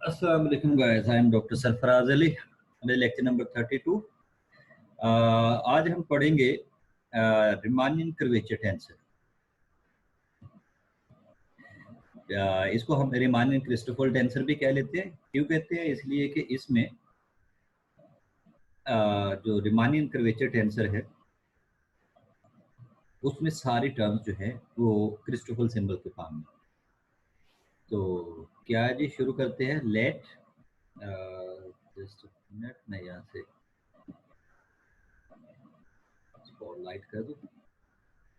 अस्सलाम वालेकुम guys, I am doctor Sarfaraz Ali. Lecture number 32। आज हम पढ़ेंगे रिमानियन कर्वेचर टेंसर। इसको हम रिमानियन क्रिस्टोफल टेंसर भी कह लेते हैं। क्यों कहते हैं? इसलिए कि इसमें जो रिमानियन कर्वेचर टेंसर है उसमें सारी टर्म्स जो है वो क्रिस्टोफल सिंबल के फॉर्म में। तो क्या है जी, शुरू करते हैं। लेट जस्ट मिनट, मैं यहाँ से स्पॉटलाइट कर दूँ।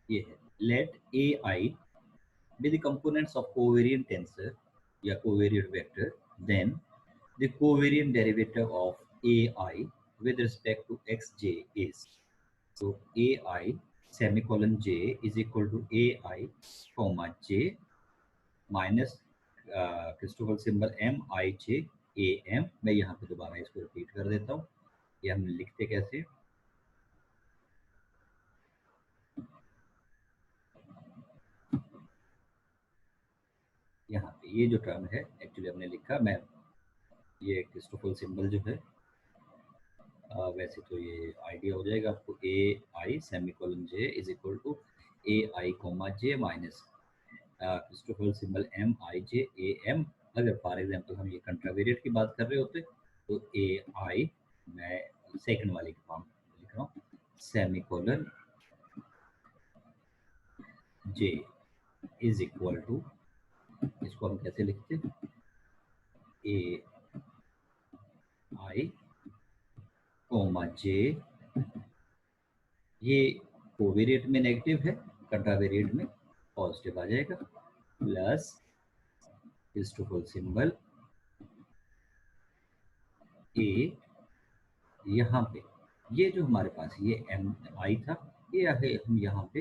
ये है let A I be the components of covariant tensor या covariant vector, then the covariant derivative of ai with respect to xj is, so ai semicolon j is equal to ai comma j minus Christoffel symbol m I j a m। मैं यहाँ पे दोबारा इसको repeat कर देता हूँ। ये हम लिखते कैसे? यहाँ पे ये जो टर्म है एक्चुअली हमने लिखा, मैं ये क्रिस्टोफल सिंबल जो है वैसे तो ये आइडिया हो जाएगा आपको। A I semicolon J is equal to A I comma J minus Christoffel symbol M I J A M. अगर फॉर एग्जांपल हम ये कंट्रावेरिएट की बात कर रहे होते तो ए आई, मैं सेकंड वाले के फॉर्म लिख रहा हूँ, semicolon J is equal to, इसको हम कैसे लिखते? ए आई कोमा जे, ये कोवेरिएट में नेगेटिव है, कंट्रावेरिएट में पॉजिटिव आ जाएगा, प्लस क्रिस्टोफल सिंबल ए, यहाँ पे ये जो हमारे पास ये एम आई था, ये आगे हम यहाँ पे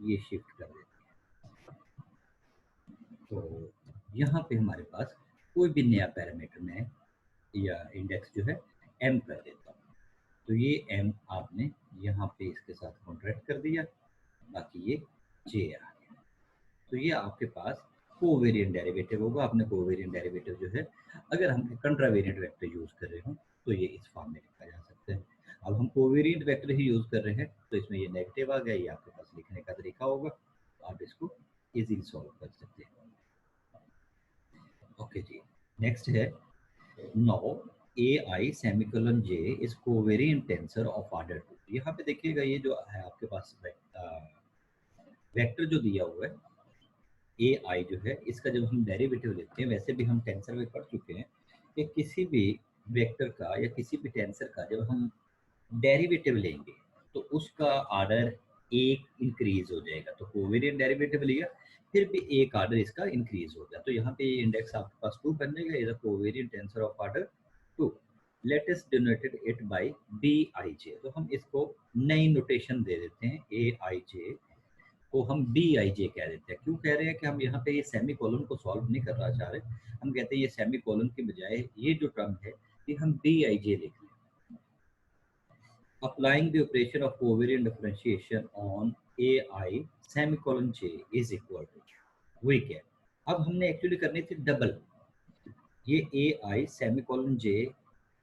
ये शिफ्ट कर देते हैं। तो यहाँ पे हमारे पास कोई भी नया पैरामीटर में या इंडेक्स जो है एम कर देता हूँ। तो ये एम आपने यहाँ पे इसके साथ कॉन्ट्रैक्ट कर दिया, बाकी ये जे आ गया। तो ये आपके पास कोवेरिएंट डेरिवेटिव होगा। आपने कोवेरिएंट डेरिवेटिव जो है, अगर हम कंट्रावेरिएंट वेक्टर यूज कर रहे हो तो ये इस फॉर्म में लिखा जा सकता है। अब हम कोवेरिएंट वेक्टर ही यूज कर रहे हैं तो इसमें ये नेगेटिव आ गया। ये आपके पास लिखने का तरीका होगा, आप इसको इजीली सॉल्व कर सकते हैं। ओके जी, नेक्स्ट है now A I semicolon J is covariant tensor of order 2। यहाँ पे देखिएगा ये जो है आपके पास वेक्टर जो दिया हुआ है ए आई जो है, इसका जब हम डेरिवेटिव लेते हैं, वैसे भी हम टेंसर में पढ़ चुके हैं कि किसी भी वेक्टर का या किसी भी टेंसर का जब हम डेरिवेटिव लेंगे तो उसका आर्डर एक इंक्रीज हो जाएगा। तो कोवेरिएंट डेरिवेटिव लिया, फिर भी एक आर्डर इसका इंक्रीज हो गया। तो यहाँ पे इंडेक्स आपके पास 2 बन जाएगा, is a covariant tensor of order 2। Let us denoted it by B I J. तो हम इसको नई नोटेशन दे देते हैं, ए आई जे को हम बी आई जे कह देते हैं। क्यों कह रहे हैं कि हम यहाँ पे ये सेमी कोलन को सॉल्व नहीं करना चाह रहे, हम कहते हैं ये सेमी कोलन के बजाय ये जो टर्म है ये हम बी आई जे लिख लें। Applying the operation of covariant differentiation on ai semicolon j is equal to, हुई क्या? अब हमने एक्चुअली करनी थी डबल, ये A I semicolon J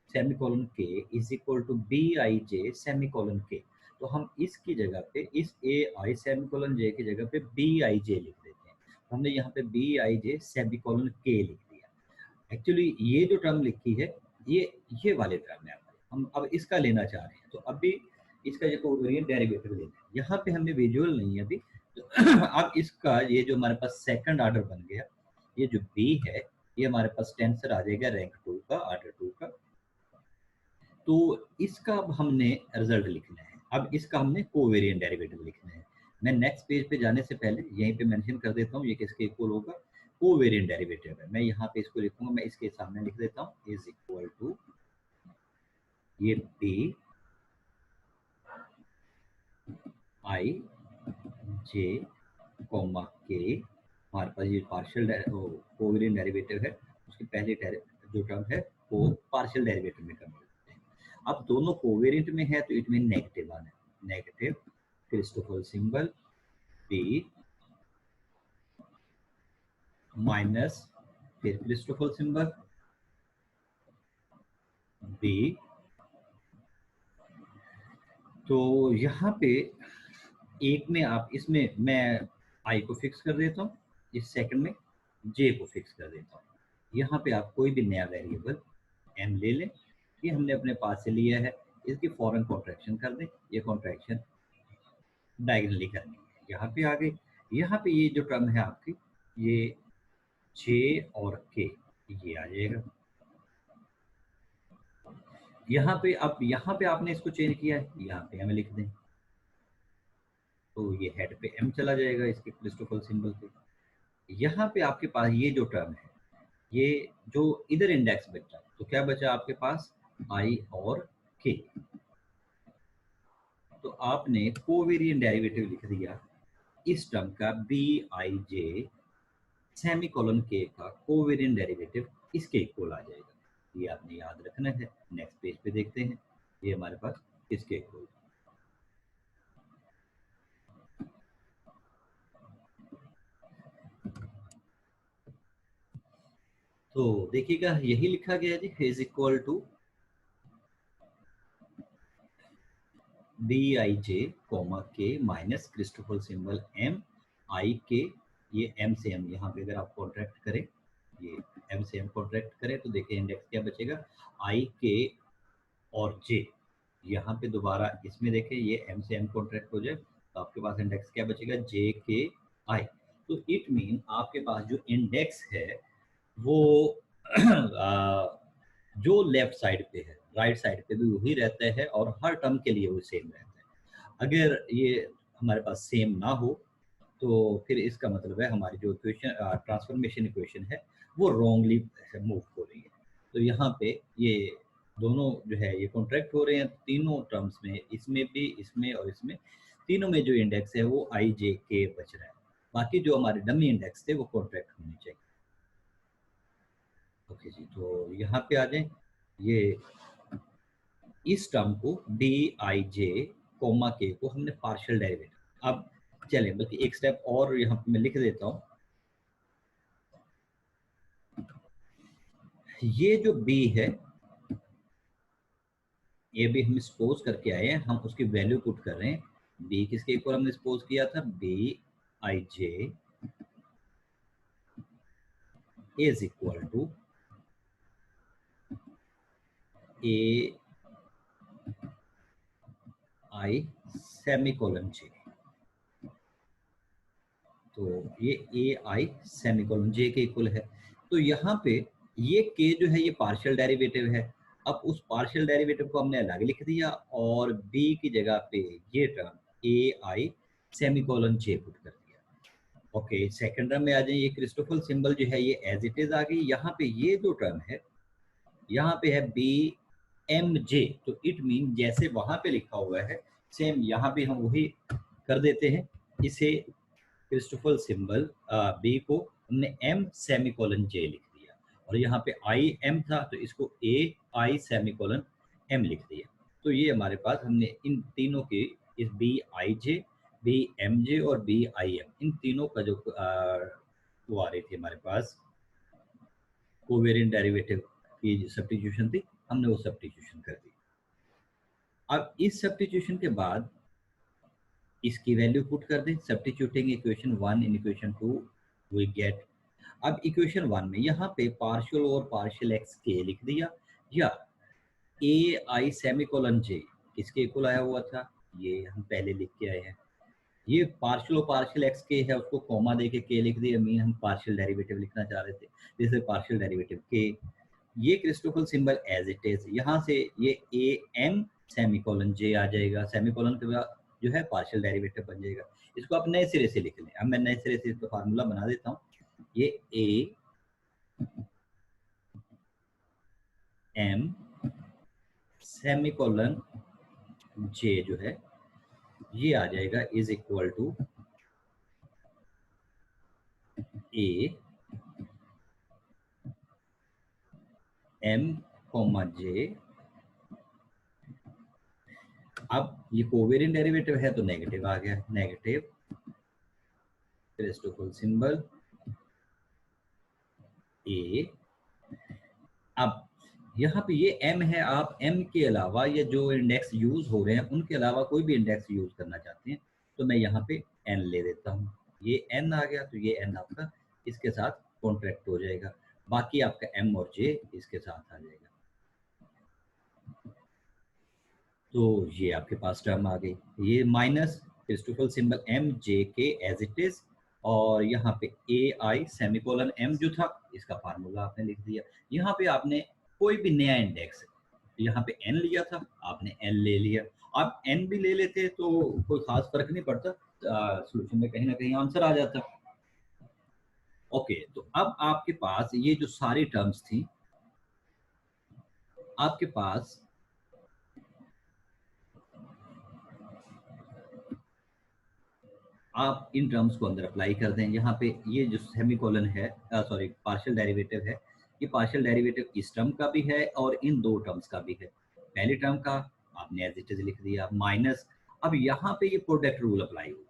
semicolon K is equal to B I J semicolon K. तो हम इसकी जगह पे इस ए आई सेमिकोलन जे की जगह पे बी आई जे लिख देते हैं। तो हमने यहाँ पे बी आई जे सेमिकोलन के लिख दिया। एक्चुअली ये जो टर्म लिखी है ये वाले टर्म है, हम अब इसका लेना चाह रहे हैं। तो अभी इसका जो कोवेरिएंट डेरिवेटिव लेना है, यहाँ पे हमने विजुअल नहीं है अभी। तो अब इसका ये जो हमारे पास सेकंड ऑर्डर बन गया, ये जो बी है ये हमारे पास टेंसर आ जाएगा रैंक 2 का, ऑर्डर 2 का। तो इसका अब हमने रिजल्ट लिखना है, अब इसका हमने कोवेरिएंट डेरिवेटिव लिखना है। मैं नेक्स्ट पेज पे जाने से पहले यहीं पे मेंशन कर देता हूँ ये किसके इक्वल होगा, कोवेरिएंट डेरिवेटिव है। मैं यहाँ पे इसको लिखूंगा, मैं इसके सामने लिख देता हूँ इज इक्वल टू ये बी आई जे कोमा के। हमारे पास ये पार्शियल कोवेरिएंट डेरिवेटिव है, उसकी पहली जो टर्म है वो पार्शियल डेरिवेटिव में कन्वर्ट करते हैं। अब दोनों कोवेरिएंट में है तो इट मीन नेगेटिव आना है, negative Christoffel symbol B minus फिर क्रिस्टोफल सिंबल बी। तो यहाँ पे एक में आप, इसमें मैं आई को फिक्स कर देता हूँ, इस सेकंड में जे को फिक्स कर देता हूँ। यहाँ पे आप कोई भी नया वेरिएबल एम ले लें, ये हमने अपने पास से लिया है, इसकी फॉरन कॉन्ट्रैक्शन कर दें, ये कॉन्ट्रैक्शन डायगनली करनी है। यहाँ पे आ गई, यहाँ पे ये जो टर्म है आपकी, ये जे और के, ये आ जाएगा। यहाँ पे अब यहाँ पे आपने इसको चेंज किया है, यहाँ पे एम लिख दें, तो ये हेड पे एम चला जाएगा इसके क्रिस्टोफल सिंबल पे। यहाँ पे आपके पास ये जो टर्म है, ये जो इधर इंडेक्स बचा, तो क्या बचा आपके पास, आई और के। तो आपने कोवेरिएंट डेरिवेटिव लिख दिया इस टर्म का, बी आई जे सेमीकोलन के का कोवेरिएंट डेरिवेटिव इसके इक्वल आ जाएगा। ये आपने याद रखना है। नेक्स्ट पेज पे देखते हैं, ये हमारे पास किसके इक्वल। तो देखिएगा यही लिखा गया है जी, is equal to B I J comma K minus Christoffel symbol M I K. ये एम से एम यहाँ पे अगर आप कॉन्ट्रैक्ट करें, ये एम से एम कॉन्ट्रैक्ट करें तो देखिए इंडेक्स क्या बचेगा, आई के और जे। यहाँ पे दोबारा इसमें देखें, ये एम से एम कॉन्ट्रैक्ट हो जाए तो आपके पास इंडेक्स क्या बचेगा, जे के आई। तो इट मीन आपके पास जो इंडेक्स है वो जो लेफ्ट साइड पे है, राइट साइड पे भी वही रहता है और हर टर्म के लिए वो सेम रहता है। अगर ये हमारे पास सेम ना हो तो फिर इसका मतलब है हमारी जो इक्वेशन, ट्रांसफॉर्मेशन इक्वेशन है, वो रॉन्गली मूव हो रही है। तो यहाँ पे ये दोनों जो है ये कॉन्ट्रैक्ट हो रहे हैं तीनों टर्म्स में, इसमें भी, इसमें और इसमें, तीनों में जो इंडेक्स है वो आई जे के बच रहा है। बाकी जो हमारे डमी इंडेक्स थे वो कॉन्ट्रैक्ट होने चाहिए। ओके जी, तो यहाँ पे आ जाए, ये इस टर्म को डी आई जे कोमा के को हमने पार्शियल डेरिवेटिव। अब चलें, बल्कि एक स्टेप और यहाँ पे मैं लिख देता हूँ। ये जो बी है, ये भी हम सपोज करके आए हैं, हम उसकी वैल्यू पुट कर रहे हैं। बी किसके इक्वल हमने सपोज किया था, B I J is equal to A I semicolon J. तो ये ए आई सेमीकोलन जे के इक्वल है। तो यहाँ पे ये के जो है ये पार्शियल डेरिवेटिव है। अब उस पार्शियल डेरिवेटिव को हमने अलग लिख दिया और बी की जगह पे ये term A I semicolon J put कर दिया। ओके, सेकंड टर्म में आ जाए, ये क्रिस्टोफल सिंबल जो है ये एज इट इज आ गई। यहाँ पे ये जो टर्म है, यहाँ पे है बी एम जे, तो इट मीन जैसे वहां पे लिखा हुआ है सेम यहाँ पे हम वही कर देते हैं। इसे क्रिस्टोफल सिंबल बी को हमने एम सेमीकोलन जे लिख दिया और यहाँ पे आई एम था तो इसको ए आई सेमीकोलन एम लिख दिया। तो ये हमारे पास हमने इन तीनों के, इस B I J, B M J और बी आई एम, इन तीनों का जो वो आ रही थी हमारे पास कोवेरिएंट डेरिवेटिव की सब्स्टिट्यूशन थी, हमने वो सब्स्टिट्यूशन कर दी। अब इस सब्स्टिट्यूशन के बाद इसकी वैल्यू पुट कर दें, substituting equation 1 in equation 2 we get. अब इक्वेशन 1 में यहाँ पे पार्शियल और पार्शियल एक्स के लिख दिया, या ए आई सेमीकोलन जे किसके इक्वल आया हुआ था, ये हम पहले लिख के आए हैं। ये पार्शियल और पार्शियल एक्स के है, उसको कॉमा दे के लिख दिया, मीन हम पार्शियल डेरिवेटिव लिखना चाह रहे थे, जैसे पार्शियल डेरिवेटिव के। ये Christoffel symbol as it is, यहाँ से ये ए एम सेमीकोलन जे आ जाएगा, सेमीकोलन के बाद जो है पार्शियल डेरिवेटिव बन जाएगा। इसको आप नए सिरे से लिख लें। अब मैं नए सिरे से इसका फार्मूला बना देता हूँ। ये ए एम सेमीकोलन जे जो है ये आ जाएगा is equal to A M comma J. अब ये कोवेरिएंट डेरिवेटिव है तो नेगेटिव आ गया, नेगेटिव क्रिस्टोफल सिंबल ए। अब यहाँ पे ये m है, आप m के अलावा या जो इंडेक्स यूज हो रहे हैं उनके अलावा कोई भी इंडेक्स यूज करना चाहते हैं तो मैं यहाँ पे n ले देता हूँ। ये n आ गया तो ये n आपका इसके साथ कॉन्ट्रैक्ट हो जाएगा, बाकी आपका m और j इसके साथ आ जाएगा। तो ये आपके पास टर्म आ गई, ये minus Christoffel symbol m j के एज इट इज, और यहाँ पे ए आई सेमीकोलन m जो था इसका फार्मूला आपने लिख दिया। यहाँ पे आपने कोई भी नया इंडेक्स, यहाँ पे n लिया था आपने n ले लिया, आप n भी ले लेते तो कोई खास फर्क नहीं पड़ता, सॉल्यूशन में कहीं ना कहीं आंसर आ जाता। ओके, तो अब आपके पास ये जो सारी टर्म्स थी, आपके पास आप इन टर्म्स को अंदर अप्लाई कर दें। यहाँ पे ये जो सेमीकोलन है, सॉरी पार्शियल डेरिवेटिव है, ये पार्शियल डेरिवेटिव इस टर्म का भी है और इन दो टर्म्स का भी है। पहले टर्म का आपने एज इट इज लिख दिया माइनस, अब यहाँ पे ये प्रोडक्ट रूल अप्लाई हुआ।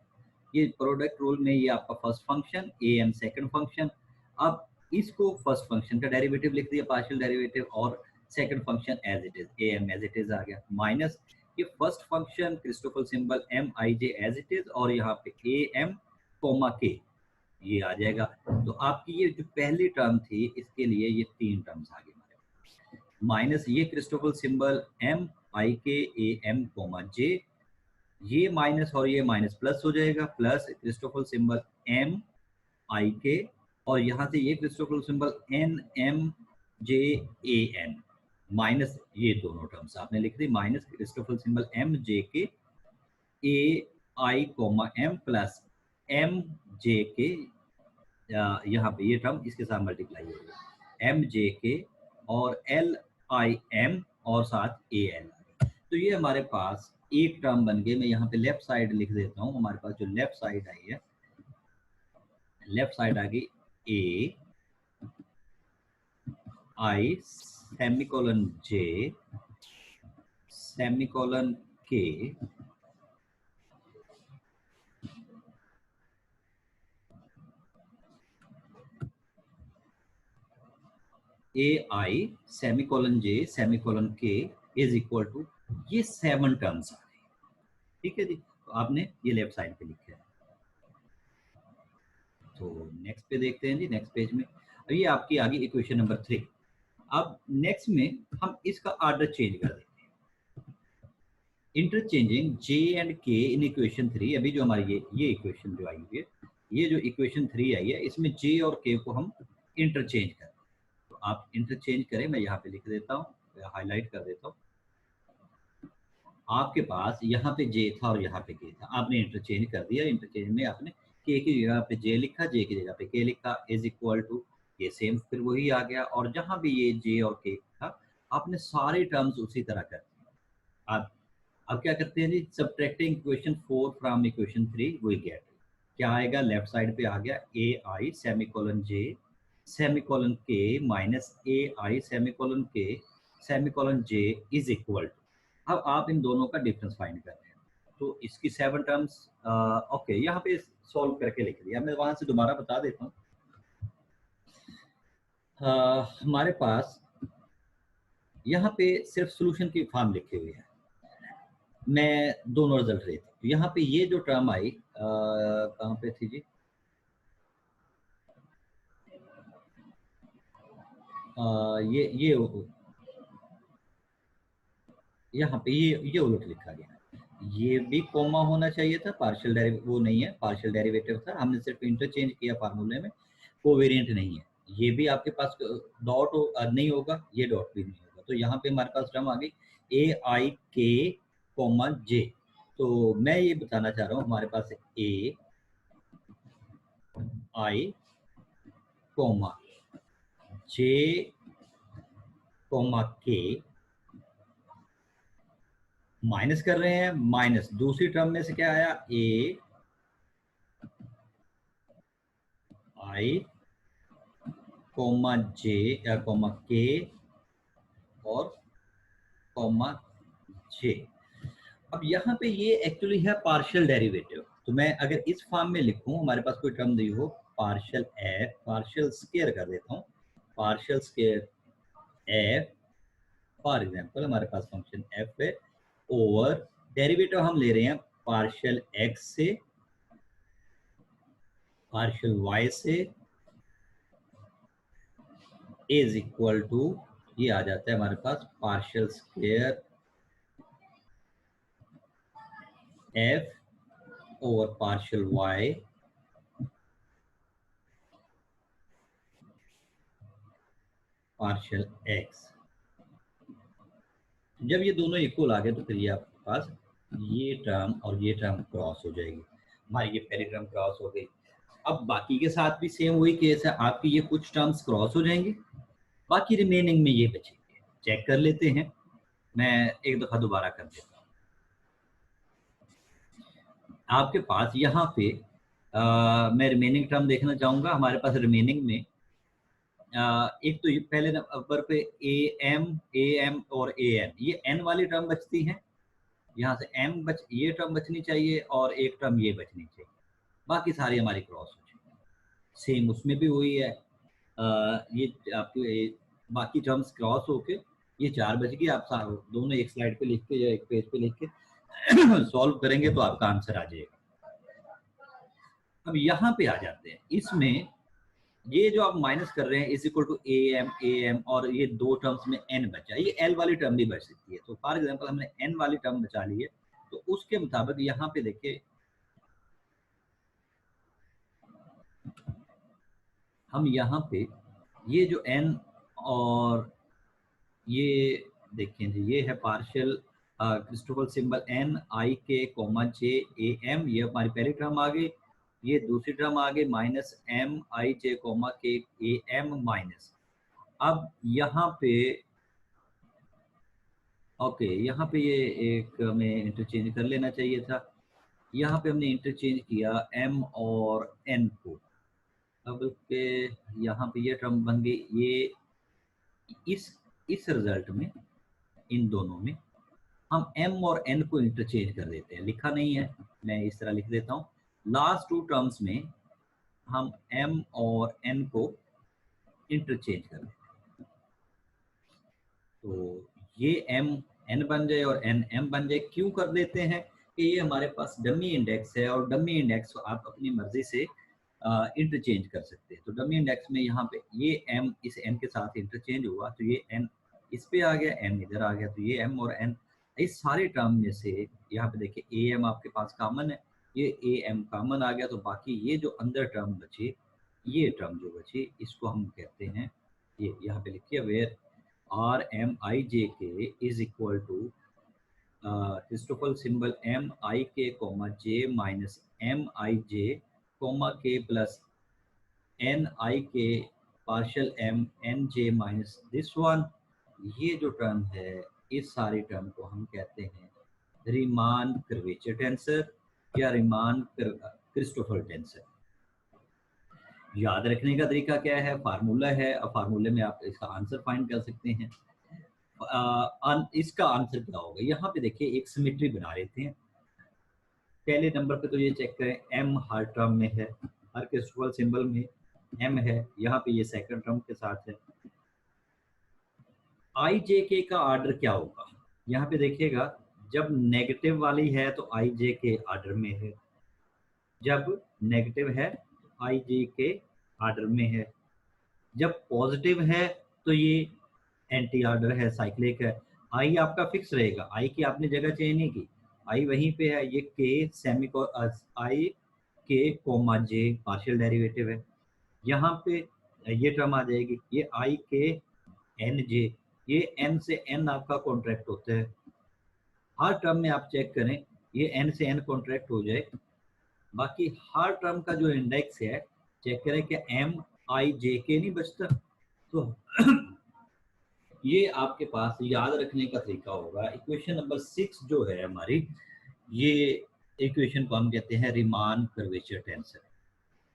ये प्रोडक्ट रूल में ये आपका first function A M second function, अब इसको फर्स्ट फंक्शन का डेरिवेटिव लिख दिया पार्शियल डेरिवेटिव, और second function as it is A M as it is आ गया, माइनस ये first function Christoffel symbol M I J as it is, और यहाँ पे ए एम कोमा के ये आ जाएगा। तो आपकी ये जो पहली टर्म थी इसके लिए ये तीन टर्म्स आ गए हमारे, माइनस ये क्रिस्टोफल सिंबल एम आई के ए एम कोमा जे, ये माइनस और ये माइनस प्लस हो जाएगा, plus Christoffel symbol M I K, और यहाँ से ये Christoffel symbol N M J A N, minus ये दोनों टर्म्स आपने लिख दी, minus Christoffel symbol M J K A I comma M plus M J K, यहाँ पे ये टर्म इसके साथ मल्टीप्लाई होगा एम जे के और एल आई एम और साथ ए एल। तो ये हमारे पास एक टर्म बन गई। मैं यहाँ पे लेफ्ट साइड लिख देता हूँ, हमारे पास जो लेफ्ट साइड आई है, लेफ्ट साइड आ गई ए आई सेमीकोलन जे सेमीकोलन के A I semicolon J semicolon के इज इक्वल टू, ये 7 टर्म्स आ गए। ठीक है जी, तो आपने ये लेफ्ट साइड पे लिखा है। तो नेक्स्ट पे देखते हैं जी, नेक्स्ट पेज में अब ये आपकी आ गई इक्वेशन नंबर 3। अब नेक्स्ट में हम इसका ऑर्डर चेंज कर देते हैं, इंटरचेंजिंग जे एंड के इन इक्वेशन 3। अभी जो हमारी ये इक्वेशन जो आई हुई है, ये जो इक्वेशन 3 आई है, इसमें जे और के को हम इंटरचेंज करें। तो आप इंटरचेंज करें, मैं यहाँ पे लिख देता हूँ, हाईलाइट कर देता हूँ। आपके पास यहाँ पे जे था और यहाँ पे के था, आपने इंटरचेंज कर दिया। इंटरचेंज में आपने के की जगह पे जे लिखा, जे की जगह पे के लिखा, इज इक्वल टू ये सेम फिर वही आ गया, और जहाँ भी ये जे और के था आपने सारे टर्म्स उसी तरह कर दिए। आप अब क्या करते हैं जी, subtracting equation 4 from equation 3 we get, क्या आएगा, लेफ्ट साइड पे आ गया A I semicolon J semicolon K minus A I semicolon K semicolon J is equal to, अब आप इन दोनों का डिफरेंस फाइंड कर रहे हैं। तो इसकी 7 टर्म्स ओके यहाँ पे सॉल्व करके लिख दिया। मैं वहां से दोबारा बता देता हूँ। हमारे पास यहाँ पे सिर्फ सॉल्यूशन की फॉर्म लिखे हुए हैं, मैं दोनों रिजल्ट लेता हूँ। यहाँ पे ये जो टर्म आई कहाँ पे थी जी, ये यहाँ पे ये उलट लिखा गया, ये भी कोमा होना चाहिए था, पार्शियल डेरिवेटिव वो नहीं है, पार्शियल डेरिवेटिव था, हमने सिर्फ इंटरचेंज किया फार्मूले में, कोवेरिएंट नहीं है। ये भी आपके पास डॉट नहीं होगा, ये डॉट भी नहीं होगा। तो यहाँ पे हमारे पास टर्म आ गई ए आई के कोमा जे। तो मैं ये बताना चाह रहा हूँ, हमारे पास ए आई कोमा जे कोमा के, माइनस कर रहे हैं, माइनस दूसरी टर्म में से क्या आया, ए आई कोमा जे या कोमा के और कोमा जे। अब यहाँ पे ये एक्चुअली है पार्शियल डेरिवेटिव, तो मैं अगर इस फॉर्म में लिखूं, हमारे पास कोई टर्म दी हो, पार्शियल एफ, पार्शियल स्केयर कर देता हूँ, partial square F for example हमारे पास फंक्शन एफ है ओवर डेरिवेटिव हम ले रहे हैं पार्शियल एक्स से, पार्शियल वाई से, इज इक्वल टू ये आ जाता है हमारे पास partial square F over partial Y partial X. जब ये दोनों इक्वल आ गए तो फिर ये आपके पास ये टर्म और ये टर्म क्रॉस हो जाएगी, हमारी ये पहली टर्म क्रॉस हो गई। अब बाकी के साथ भी सेम वही केस है, आपकी ये कुछ टर्म्स क्रॉस हो जाएंगे, बाकी रिमेनिंग में ये बचेंगे। चेक कर लेते हैं, मैं एक दफा दोबारा कर देता हूँ। आपके पास यहाँ पे मैं रिमेनिंग टर्म देखना चाहूंगा। हमारे पास रिमेनिंग में एक तो ये पहले नंबर पे ए एम और ए एन, ये एन वाली टर्म बचती है, यहाँ से एम ये टर्म बचनी चाहिए और एक टर्म ये बचनी चाहिए, बाकी सारी हमारी क्रॉस हो जाएगी। सेम उसमें भी वही है, ये आपके बाकी टर्म्स क्रॉस होके ये 4 बच गई। आप दोनों एक स्लाइड पे लिख के या एक पेज पे लिख के सॉल्व करेंगे तो आपका आंसर आ जाएगा। अब यहाँ पे आ जाते हैं, इसमें ये जो आप माइनस कर रहे हैं is equal to A M और ये दो टर्म्स में एन बचा, ये एल वाली टर्म भी बच सकती है। तो फॉर एग्जांपल हमने एन वाली टर्म बचा ली है, तो उसके मुताबिक यहाँ पे देखिए हम यहाँ पे ये जो एन और ये देखें जी, ये है partial Christoffel symbol N I K comma J A M, ये हमारी पहली टर्म आ गई। ये दूसरी टर्म आ गई minus M I J comma के ए एम माइनस। अब यहाँ पे ओके, यहाँ पे ये एक हमें इंटरचेंज कर लेना चाहिए था, यहाँ पे हमने इंटरचेंज किया एम और एन को। अब के यहाँ पे ये टर्म बन गई, ये इस रिजल्ट में इन दोनों में हम m और n को इंटरचेंज कर देते हैं। लिखा नहीं है, मैं इस तरह लिख देता हूँ। लास्ट टू टर्म्स में हम m और n को इंटरचेंज कर देते हैं, तो ये m n बन जाए और n m बन जाए। क्यों कर देते हैं कि ये हमारे पास डमी इंडेक्स है और डमी इंडेक्स आप अपनी मर्जी से इंटरचेंज कर सकते हैं। तो डमी इंडेक्स में यहाँ पे ये m इस n के साथ इंटरचेंज हुआ, तो ये n इस पे आ गया, m इधर आ गया, तो ये m और n इस सारे टर्म में से यहाँ पे देखिए ए एम आपके पास कॉमन है, ये ए एम कॉमन आ गया, तो बाकी ये जो अंदर टर्म बची, ये टर्म जो बची इसको हम कहते हैं, ये यहाँ पे लिखिए where are M I J K is equal to Christoffel symbol M I K comma J minus M I J comma K plus N I K partial M N J minus this one. ये जो term है इस सारे term को हम कहते हैं Riemann curvature tensor या रीमान क्रिस्टोफर टेंसर। याद रखने का तरीका क्या है, फार्मूला है, और फार्मूले में आप इसका आंसर फाइंड कर सकते हैं। इसका आंसर क्या होगा, यहाँ पे देखिए एक सिमेट्री बना लेते हैं। पहले नंबर पे तो ये चेक करें एम हर टर्म में है, हर क्रिस्टोफर सिंबल में एम है, यहाँ पे ये सेकंड टर्म के साथ है। आई जे के का ऑर्डर क्या होगा, यहाँ पे देखिएगा जब नेगेटिव वाली है तो आई जे के ऑर्डर में है, जब नेगेटिव है आई जे के ऑर्डर में है, जब पॉजिटिव है तो ये एंटी ऑर्डर है, साइक्लिक है। आई आपका फिक्स रहेगा, आई की आपने जगह चेंज नहीं की, आई वहीं पे है। ये के सेमी को आई के कोमा जे पार्शियल डेरिवेटिव है, यहाँ पे ये टर्म आ जाएगी, ये आई के एन जे, ये एन से एन आपका कॉन्ट्रैक्ट होता है। हर टर्म में आप चेक करें ये एन से एन कॉन्ट्रैक्ट हो जाए, बाकी हर टर्म का जो इंडेक्स है चेक करें कि एम आई जे के नहीं बचता। तो ये आपके पास याद रखने का तरीका होगा। इक्वेशन नंबर 6 जो है हमारी, ये इक्वेशन को हम कहते हैं रीमान कर्वेचर टेंसर।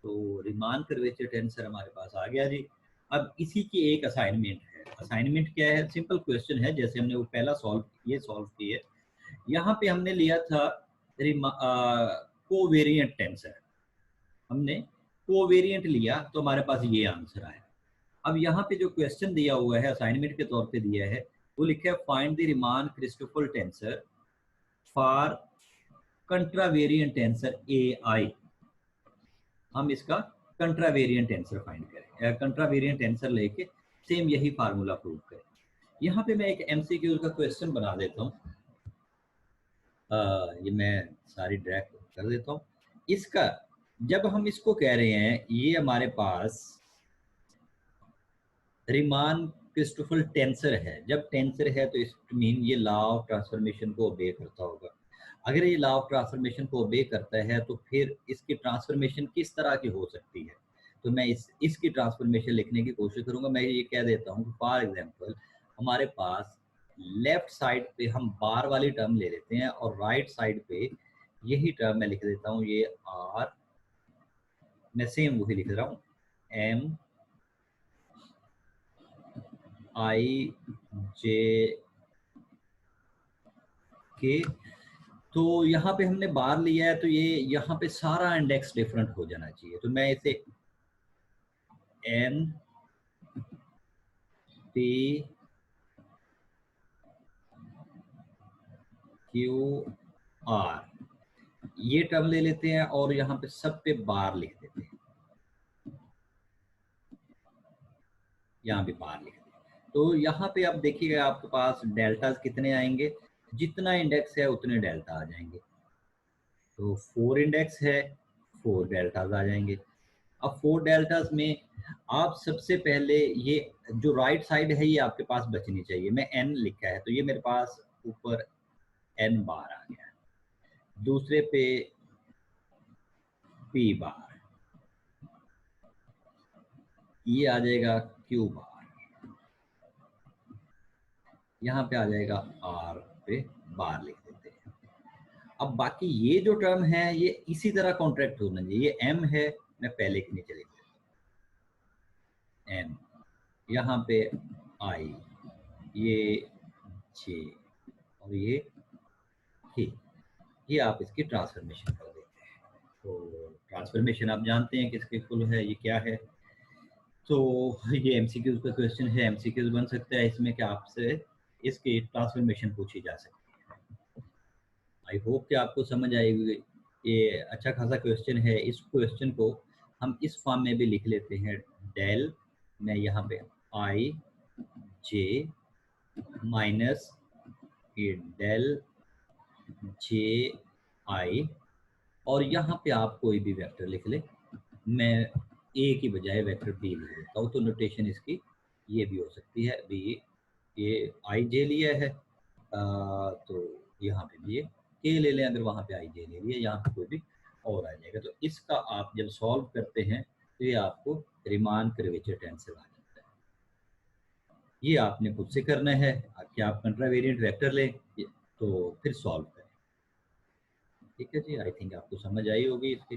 तो रीमान कर्वेचर टेंसर हमारे पास आ गया जी। अब इसी की एक असाइनमेंट है। असाइनमेंट क्या है, सिंपल क्वेश्चन है, जैसे हमने वो पहला सॉल्व किया। यहाँ पे हमने लिया था कोवेरिएंट टेंसर, हमने कोवेरिएंट लिया तो हमारे पास ये आंसर आया। अब यहाँ पे जो क्वेश्चन दिया हुआ है असाइनमेंट के तौर पे दिया है वो लिखा है find the Riemann Christoffel tensor for contravariant tensor A I. हम इसका कंट्रावेरिएंट टेंसर फाइंड करें, कंट्रावेरिएंट टेंसर लेके सेम यही फार्मूला प्रूव करें। यहाँ पे मैं एक एमसीक्यू का क्वेश्चन बना देता हूँ। ये मैं सारी ड्रैग कर देता हूँ। इसका जब हम इसको कह रहे हैं ये हमारे पास रीमान क्रिस्टोफर टेंसर है, जब टेंसर है तो इस मीन ये लॉ ऑफ ट्रांसफॉर्मेशन को ओबे करता होगा। अगर ये लॉ ऑफ ट्रांसफॉर्मेशन को ओबे करता है तो फिर इसकी ट्रांसफॉर्मेशन किस तरह की हो सकती है, तो मैं इसकी ट्रांसफॉर्मेशन लिखने की कोशिश करूंगा। मैं ये कह देता हूँ फॉर एग्जांपल हमारे पास लेफ्ट साइड पे हम बार वाली टर्म ले लेते हैं और राइट साइड पे यही टर्म मैं लिख देता हूँ, ये आर, मैं सेम वही लिख रहा हूँ एम आई जे के। तो यहाँ पे हमने बार लिया है तो ये यहाँ पे सारा इंडेक्स डिफरेंट हो जाना चाहिए। तो मैं इसे एन पी क्यू आर ये टर्म ले लेते हैं और यहाँ पे सब पे बार लिख देते हैं, यहाँ पे बार लिख देते हैं। तो यहाँ पे आप देखिएगा आपके पास डेल्टाज कितने आएंगे, जितना इंडेक्स है उतने डेल्टा आ जाएंगे। तो 4 इंडेक्स है, 4 डेल्टाज आ जाएंगे। अब 4 डेल्टाज में आप सबसे पहले ये जो राइट साइड है ये आपके पास बचनी चाहिए। मैं n लिखा है तो ये मेरे पास ऊपर n बार आ गया, दूसरे पे p बार, ये आ जाएगा q बार, यहाँ पे आ जाएगा r पे बार लिख देते हैं। अब बाकी ये जो टर्म है ये इसी तरह कॉन्ट्रैक्ट होना चाहिए। ये m है, मैं पहले के नीचे लिख देता हूँ m, यहाँ पे i, ये j और ये k, ये आप इसकी ट्रांसफॉर्मेशन कर देते हैं। तो ट्रांसफॉर्मेशन आप जानते हैं किसके फुल है, ये क्या है। तो ये एमसीक्यूज का क्वेश्चन है, एमसीक्यूज बन सकता है इसमें कि आपसे इसकी ट्रांसफॉर्मेशन पूछी जा सकती है। आई होप कि आपको समझ आएगी। ये अच्छा खासा क्वेश्चन है। इस क्वेश्चन को हम इस फॉर्म में भी लिख लेते हैं, डेल, मैं यहाँ पे आई जे माइनस डेल जे आई, और यहाँ पे आप कोई भी वेक्टर लिख ले, मैं ए की बजाय वेक्टर बी लिख देता हूँ। तो नोटेशन इसकी ये भी हो सकती है, बी, ये आई जे लिया है तो यहाँ पे भी ये के ले लें, अगर वहाँ पे आई जे ले लिया, यहाँ पे कोई भी और आ जाएगा। तो इसका आप जब सॉल्व करते हैं तो ये आपको रीमान कर्वेचर टेंसर आ जाता है। ये आपने खुद से करना है कि आप कंट्रावेरिएंट वेक्टर लें तो फिर सॉल्व करें। ठीक है जी, आई थिंक आपको समझ आई होगी इसकी।